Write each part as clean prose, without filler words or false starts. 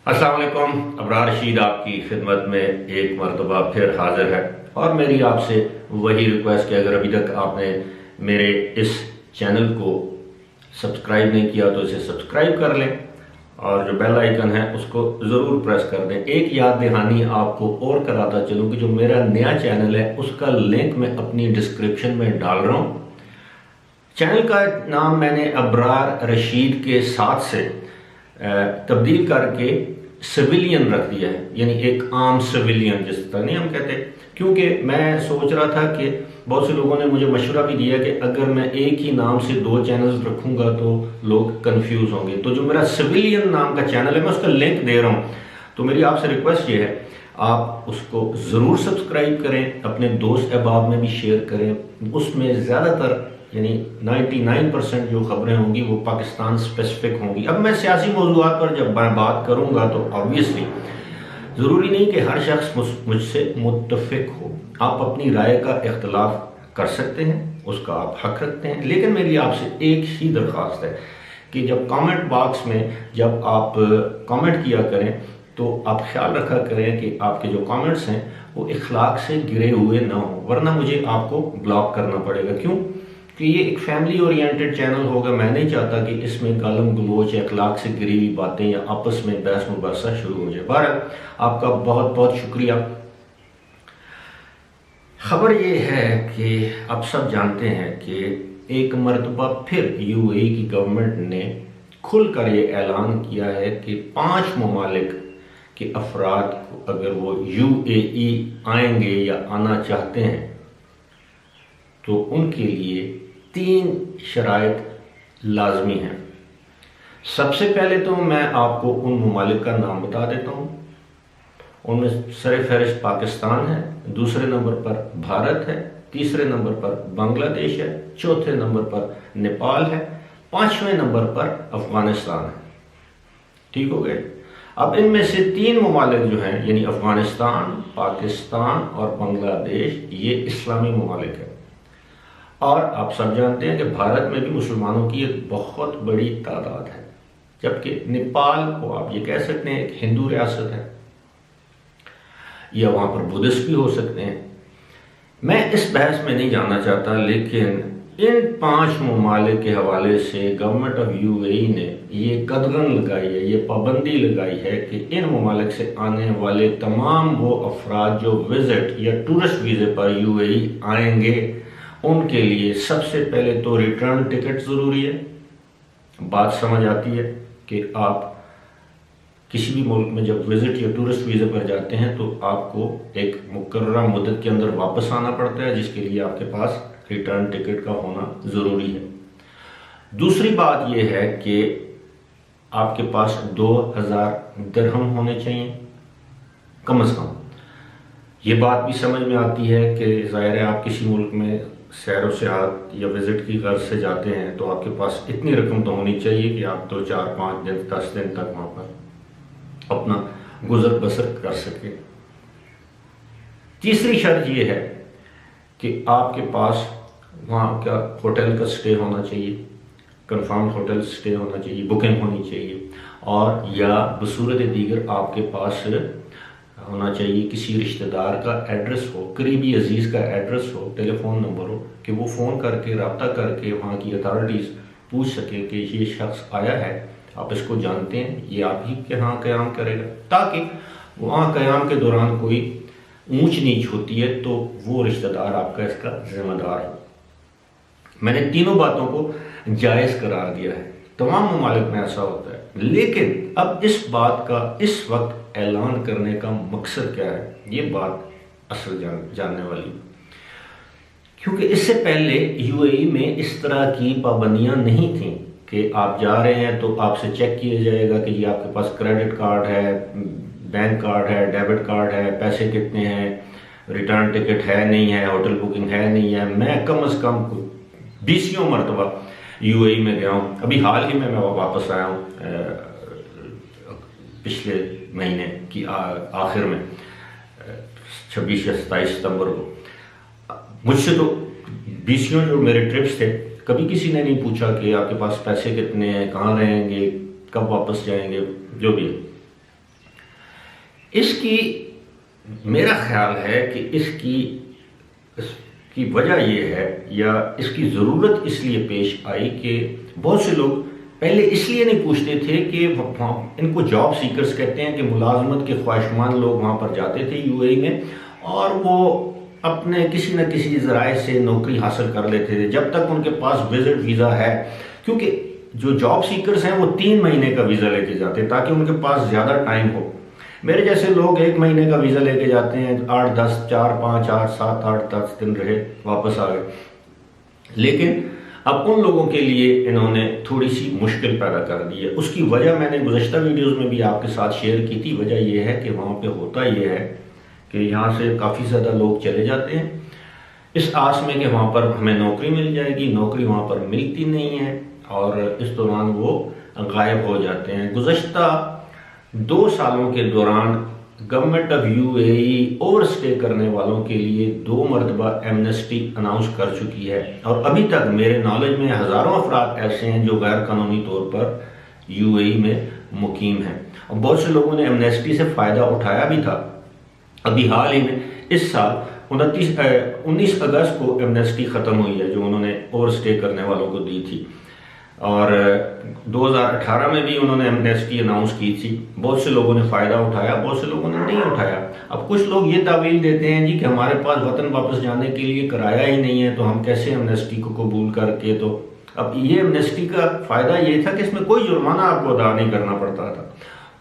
अस्सलाम वालेकुम। अबरार रशीद आपकी खिदमत में एक मरतबा फिर हाजिर है और मेरी आपसे वही रिक्वेस्ट है, अगर अभी तक आपने मेरे इस चैनल को सब्सक्राइब नहीं किया तो इसे सब्सक्राइब कर लें और जो बेल आइकन है उसको ज़रूर प्रेस कर दें। एक याद दहानी आपको और कराता चलूँ कि जो मेरा नया चैनल है उसका लिंक मैं अपनी डिस्क्रिप्शन में डाल रहा हूँ। चैनल का नाम मैंने अबरार रशीद के साथ से तब्दील करके सिविलियन रख दिया है, यानी एक आम सिविलियन जिस तरह नहीं हम कहते, क्योंकि मैं सोच रहा था कि बहुत से लोगों ने मुझे मशवरा भी दिया कि अगर मैं एक ही नाम से दो चैनल्स रखूंगा तो लोग कंफ्यूज होंगे। तो जो मेरा सिविलियन नाम का चैनल है मैं उसका लिंक दे रहा हूँ, तो मेरी आपसे रिक्वेस्ट ये है आप उसको ज़रूर सब्सक्राइब करें, अपने दोस्त अहबाब में भी शेयर करें। उसमें ज़्यादातर यानी 99% जो खबरें होंगी वो पाकिस्तान स्पेसिफिक होंगी। अब मैं सियासी मौज़ूआत पर जब मैं बात करूंगा तो ऑब्वियसली ज़रूरी नहीं कि हर शख्स मुझसे मुत्तफिक हो। आप अपनी राय का इख्तलाफ कर सकते हैं, उसका आप हक रखते हैं, लेकिन मेरी आपसे एक ही दरख्वास्त है कि जब कमेंट बॉक्स में जब आप कमेंट किया करें तो आप ख्याल रखा करें कि आपके जो कमेंट्स हैं वो इखलाक से गिरे हुए ना हो, वरना मुझे आपको ब्लॉक करना पड़ेगा। क्यों कि ये एक फैमिली ओरिएंटेड चैनल होगा। मैं नहीं चाहता कि इसमें गालम गलोच या अखलाक से गिरी हुई बातें या आपस में बहस मुबासा शुरू हो जाए। बहरहाल आपका बहुत बहुत शुक्रिया। खबर ये है कि आप सब जानते हैं कि एक मरतबा फिर यूएई की गवर्नमेंट ने खुलकर ये ऐलान किया है कि 5 ममालिक के अफराद को अगर वो यूएई आएंगे या आना चाहते हैं तो उनके लिए 3 शराइत लाजमी हैं। सबसे पहले तो मैं आपको उन ममालिक का नाम बता देता हूँ। उनमें सर फहरिस्त पाकिस्तान है, दूसरे नंबर पर भारत है, तीसरे नंबर पर बांग्लादेश है, चौथे नंबर पर नेपाल है, 5वें नंबर पर अफगानिस्तान है। ठीक हो गए। अब इनमें से 3 ममालिक जो हैं यानी अफगानिस्तान, पाकिस्तान और बांग्लादेश, ये इस्लामी ममालिक है। और आप सब जानते हैं कि भारत में भी मुसलमानों की एक बहुत बड़ी तादाद है, जबकि नेपाल को आप ये कह सकते हैं एक हिंदू रियासत है, या वहाँ पर बुद्धिस्ट भी हो सकते हैं। मैं इस बहस में नहीं जाना चाहता, लेकिन इन 5 ममालिक के हवाले से गवर्नमेंट ऑफ यूएई ने ये कदगन लगाई है, ये पाबंदी लगाई है कि इन ममालिक से आने वाले तमाम वो अफराद जो विजिट या टूरिस्ट वीज़े पर यूएई आएंगे उनके लिए सबसे पहले तो रिटर्न टिकट ज़रूरी है। बात समझ आती है कि आप किसी भी मुल्क में जब विज़िट या टूरिस्ट वीज़े पर जाते हैं तो आपको एक मुकर्रर मुद्दत के अंदर वापस आना पड़ता है, जिसके लिए आपके पास रिटर्न टिकट का होना ज़रूरी है। दूसरी बात यह है कि आपके पास 2000 दिरहम होने चाहिए कम से कम। ये बात भी समझ में आती है कि ज़ाहिर है आप किसी मुल्क में सैर व सियाहत या विज़िट की गर्ज से जाते हैं तो आपके पास इतनी रकम तो होनी चाहिए कि आप 2, 4, 5 दिन 10 दिन तक वहाँ पर अपना गुजर बसर कर सके। तीसरी शर्त यह है कि आपके पास वहाँ का होटल का स्टे होना चाहिए, कंफर्म होटल स्टे होना चाहिए, बुकिंग होनी चाहिए, और या बसूरत दीगर आपके पास होना चाहिए किसी रिश्तेदार का एड्रेस हो, करीबी अजीज़ का एड्रेस हो, टेलीफोन नंबर हो कि वो फ़ोन करके रब्ता करके वहाँ की अथॉरिटीज़ पूछ सके कि ये शख्स आया है, आप इसको जानते हैं, ये आप ही के यहाँ क़याम करेगा, ताकि वहाँ क़याम के दौरान कोई ऊंच नीच होती है तो वो रिश्तेदार आपका इसका जिम्मेदार हो। मैंने तीनों बातों को जायज़ करार दिया है। तमाम ममालिक में ऐसा होता है, लेकिन अब इस बात का इस वक्त ऐलान करने का मकसद क्या है, ये बात असल जानने वाली, क्योंकि इससे पहले यूएई में इस तरह की पाबंदियां नहीं थीं कि आप जा रहे हैं तो आपसे चेक किया जाएगा कि ये आपके पास क्रेडिट कार्ड है, बैंक कार्ड है, डेबिट कार्ड है, पैसे कितने हैं, रिटर्न टिकट है नहीं है, होटल बुकिंग है नहीं है। मैं कम से कम 20 मरतबा यूएई में गया हूँ। अभी हाल ही में मैं वापस आया हूँ पिछले महीने की आखिर में 26 या 27 सितंबर को। मुझसे तो 20 जो मेरे ट्रिप्स थे कभी किसी ने नहीं पूछा कि आपके पास पैसे कितने हैं, कहाँ रहेंगे, कब वापस जाएंगे, जो भी है। इसकी मेरा ख्याल है कि इसकी वजह यह है या इसकी ज़रूरत इसलिए पेश आई कि बहुत से लोग पहले इसलिए नहीं पूछते थे कि इनको जॉब सीकर्स कहते हैं कि मुलाजमत के ख्वाहिशमंद लोग वहाँ पर जाते थे यूएई में और वो अपने किसी न किसी ज़राए से नौकरी हासिल कर लेते थे जब तक उनके पास विजिट वीज़ा है, क्योंकि जो जॉब सीकर्स हैं वो 3 महीने का वीज़ा लेके जाते हैं ताकि उनके पास ज़्यादा टाइम हो। मेरे जैसे लोग 1 महीने का वीज़ा लेके जाते हैं, 8 10 4 5 8 7 8 10 दिन रहे वापस आ गए। लेकिन अब उन लोगों के लिए इन्होंने थोड़ी सी मुश्किल पैदा कर दी है। उसकी वजह मैंने गुज़श्ता वीडियोज़ में भी आपके साथ शेयर की थी। वजह यह है कि वहाँ पे होता यह है कि यहाँ से काफ़ी ज़्यादा लोग चले जाते हैं इस आस में कि वहाँ पर हमें नौकरी मिल जाएगी, नौकरी वहाँ पर मिलती नहीं है और इस दौरान वो गायब हो जाते हैं। गुज़श्ता 2 सालों के दौरान government of UAE over stay करने वालों के लिए 2 मरतबा एमनेस्टी अनाउंस कर चुकी है और अभी तक मेरे नॉलेज में हज़ारों अफराद ऐसे हैं जो गैर कानूनी तौर पर यूएई में मुकीम हैं और बहुत से लोगों ने एमनेस्टी से फ़ायदा उठाया भी था। अभी हाल ही में इस साल 19 अगस्त को एमनेस्टी ख़त्म हुई है जो उन्होंने ओवर स्टे करने वालों को दी थी और 2018 में भी उन्होंने एमनेस्टी अनाउंस की थी। बहुत से लोगों ने फ़ायदा उठाया, बहुत से लोगों ने नहीं उठाया। अब कुछ लोग ये तावील देते हैं जी कि हमारे पास वतन वापस जाने के लिए किराया ही नहीं है तो हम कैसे एमनेस्टी को कबूल करके, तो अब ये एमनेस्टी का फ़ायदा ये था कि इसमें कोई जुर्माना आपको अदा नहीं करना पड़ता था,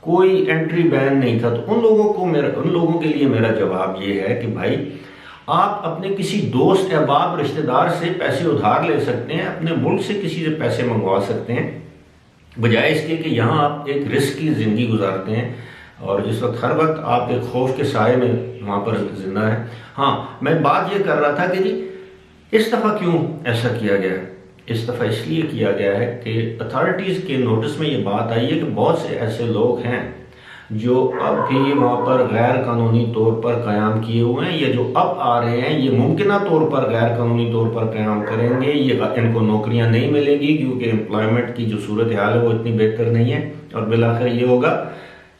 कोई एंट्री बैन नहीं था। तो उन लोगों के लिए मेरा जवाब ये है कि भाई आप अपने किसी दोस्त अहबाब रिश्तेदार से पैसे उधार ले सकते हैं, अपने मुल्क से किसी से पैसे मंगवा सकते हैं, बजाय इसके कि यहाँ आप एक रिस्क की ज़िंदगी गुजारते हैं और जिस वक्त हर वक्त आप एक खौफ के साए में वहाँ पर जिंदा है। हाँ, मैं बात ये कर रहा था कि जी इस दफ़ा क्यों ऐसा किया गया। इस दफ़ा इसलिए किया गया है कि अथॉरिटीज़ के नोटिस में ये बात आई है कि बहुत से ऐसे लोग हैं जो अब भी वहाँ पर गैर कानूनी तौर पर क़याम किए हुए हैं या जो अब आ रहे हैं, ये मुमकिना तौर पर गैर कानूनी तौर पर क़याम करेंगे। ये इनको नौकरियाँ नहीं मिलेगी क्योंकि एम्प्लॉयमेंट की जो सूरत हाल है वो इतनी बेहतर नहीं है और बिलाखिर ये होगा,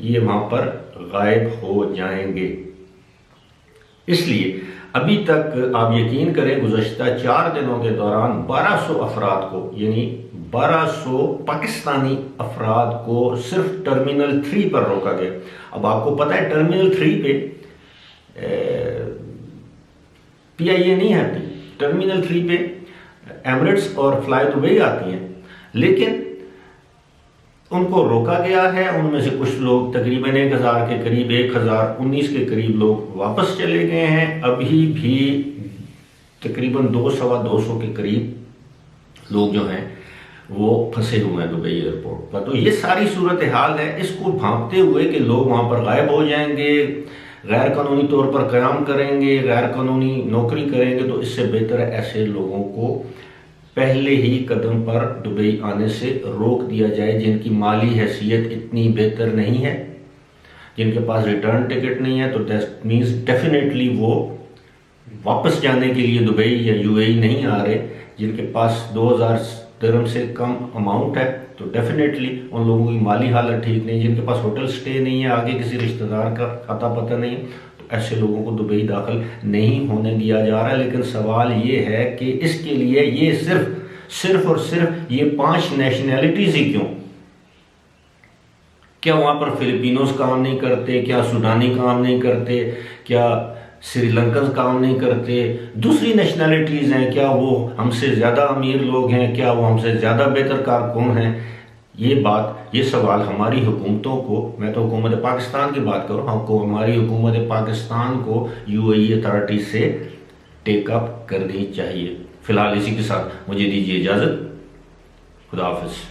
ये वहाँ पर गायब हो जाएंगे। इसलिए अभी तक आप यकीन करें गुज़श्ता 4 दिनों के दौरान 1200 अफराद को, यानी 1200 पाकिस्तानी अफराद को सिर्फ टर्मिनल 3 पर रोका गया। अब आपको पता है टर्मिनल 3 पे PIA नहीं आती, टर्मिनल 3 पे एमिरेट्स और फ्लाई दुबई आती हैं, लेकिन उनको रोका गया है। उनमें से कुछ लोग तकरीबन 1000 के करीब, 1019 के करीब लोग वापस चले गए हैं। अभी भी तकरीबन 200-225 के करीब लोग जो हैं वो फंसे हुए हैं दुबई एयरपोर्ट पर। तो ये सारी सूरत हाल है। इसको भांपते हुए कि लोग वहाँ पर गायब हो जाएंगे, गैर कानूनी तौर पर क़याम करेंगे, गैर कानूनी नौकरी करेंगे, तो इससे बेहतर है ऐसे लोगों को पहले ही कदम पर दुबई आने से रोक दिया जाए, जिनकी माली हैसियत इतनी बेहतर नहीं है, जिनके पास रिटर्न टिकट नहीं है। तो दैट मीन्स डेफिनेटली वो वापस जाने के लिए दुबई या यूएई नहीं आ रहे। जिनके पास 2000 दिरहम से कम अमाउंट है तो डेफिनेटली उन लोगों की माली हालत ठीक नहीं, जिनके पास होटल स्टे नहीं है, आगे किसी रिश्तेदार का अता पता नहीं है, तो ऐसे लोगों को दुबई दाखिल नहीं होने दिया जा रहा है। लेकिन सवाल ये है कि इसके लिए ये सिर्फ और सिर्फ ये 5 नेशनैलिटीज ही क्यों? क्या वहाँ पर फिलिपिनोज काम नहीं करते? क्या सूडानी काम नहीं करते? क्या श्रीलंकन काम नहीं करते? दूसरी नेशनैलिटीज़ हैं, क्या वो हमसे ज़्यादा अमीर लोग हैं? क्या वो हमसे ज़्यादा बेहतर कारकुन हैं? ये सवाल हमारी हुकूमतों को, मैं तो हुकूमत पाकिस्तान की बात करूँ, हमारी हुकूमत पाकिस्तान को यूएई अथॉरिटी से टेकअप करनी चाहिए। फ़िलहाल इसी के साथ मुझे दीजिए इजाज़त। खुदा हाफ़िज़।